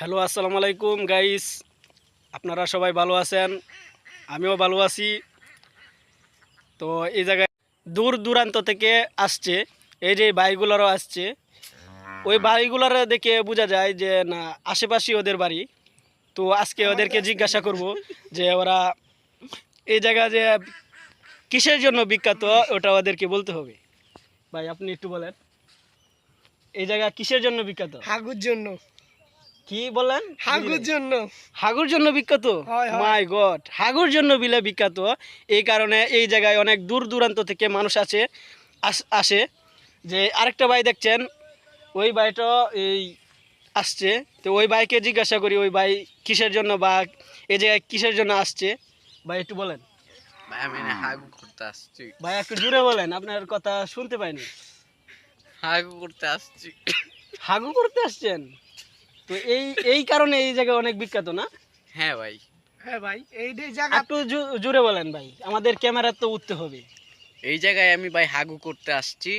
Hello, আসসালামু আলাইকুম guys. আপনারা সবাই ভালো আছেন, আমিও ভালো আছি। তো এই জায়গায় দূর দূরান্ত থেকে আসছে, এই যে বাইকগুলোরও আসছে। ওই বাড়িগুলোর দেখে বোঝা যায় যে না, আশেপাশে ওদের বাড়ি। তো আজকে ওদেরকে জিজ্ঞাসা করব যে ওরা এই জায়গা যে কিসের জন্য বিখ্যাত, ওটা ওদেরকে বলতে হবে। ভাই, আপনি একটু বলেন, এই জায়গা কিসের জন্য বিখ্যাত? হাগুর জন্য। কি বলেন? হাগুর জন্য। হাগুর জন্য বিখ্যাত? হয়, হয়। মাই গড, হাগুর জন্য বিলে বিখ্যাত। এই কারণে এই জায়গায় অনেক দূর দূরান্ত থেকে মানুষ আসে। যে আরেকটা ভাই দেখছেন, ওই ভাইটা এই আসছে। তো ওই ভাইকে জিজ্ঞাসা করি ওই ভাই কিসের জন্য বা এই জায়গায় কিসের জন্য আসছে। ভাই একটু বলেন। ভাই আমি না হাগু করতে আসছি। ভাই একটু জোরে বলেন, আপনার কথা শুনতে পাইনি। হাগু করতে আসছি। হাগু করতে আসছেন? তো এই এই কারণে এই জায়গা অনেক বিখ্যাত না? হ্যাঁ ভাই, হ্যাঁ ভাই, এইটাই জায়গা। একটু জোরে বলেন ভাই, আমাদের ক্যামেরা তো উঠতে হবে। এই জায়গায় আমি ভাই হাগু করতে আসছি।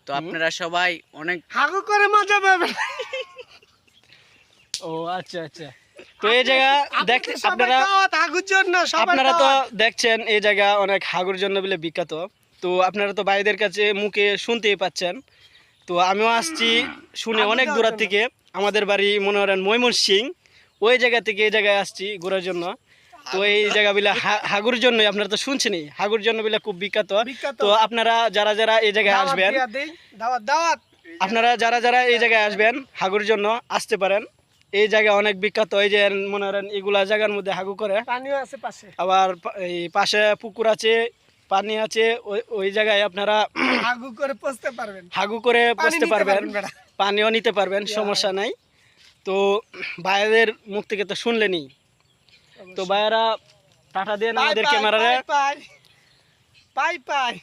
তো আপনারা সবাই অনেক হাগু করে মজা পাবেন। ও আচ্ছা আচ্ছা। তো এই জায়গা আপনারা হাগুর জন্য আপনারা তো দেখছেন এই জায়গা অনেক হাগুর জন্য বলে বিখ্যাত। তো আপনারা তো ভাইদের কাছে মুখে শুনতেই পাচ্ছেন। তো আমিও আসছি শুনে অনেক দূর থেকে। আমাদের বাড়ি মনে করেন ময়মনসিংহ, ওই জায়গা থেকে এই জায়গায় আসছি ঘোরার জন্য। তো এই জায়গা বিলে হাগুর জন্যই আপনারা তো শুনছেনই, হাগুর জন্য বিলে খুব বিখ্যাত। তো আপনারা যারা যারা এই জায়গায় আসবেন, আপনারা যারা যারা এই জায়গায় আসবেন হাগুর জন্য আসতে পারেন। এই জায়গা অনেক বিখ্যাত। এই যে মনে করেন এগুলা জায়গার মধ্যে হাগু করে, পানিও আছে পাশে, আবার এই পাশে পুকুর আছে, পানি আছে। ওই জায়গায় আপনারা হাগু করে পচতে পারবেন, হাগু করে বসতে পারবেন, বেটা। পানিও নিতে পারবেন, সমস্যা নাই। তো ভাইয়াদের মুখ থেকে তো শুনলেনই। তো ভাইয়ারা টাটা দেন আমাদের ক্যামেরারে। পাই পাই পাই।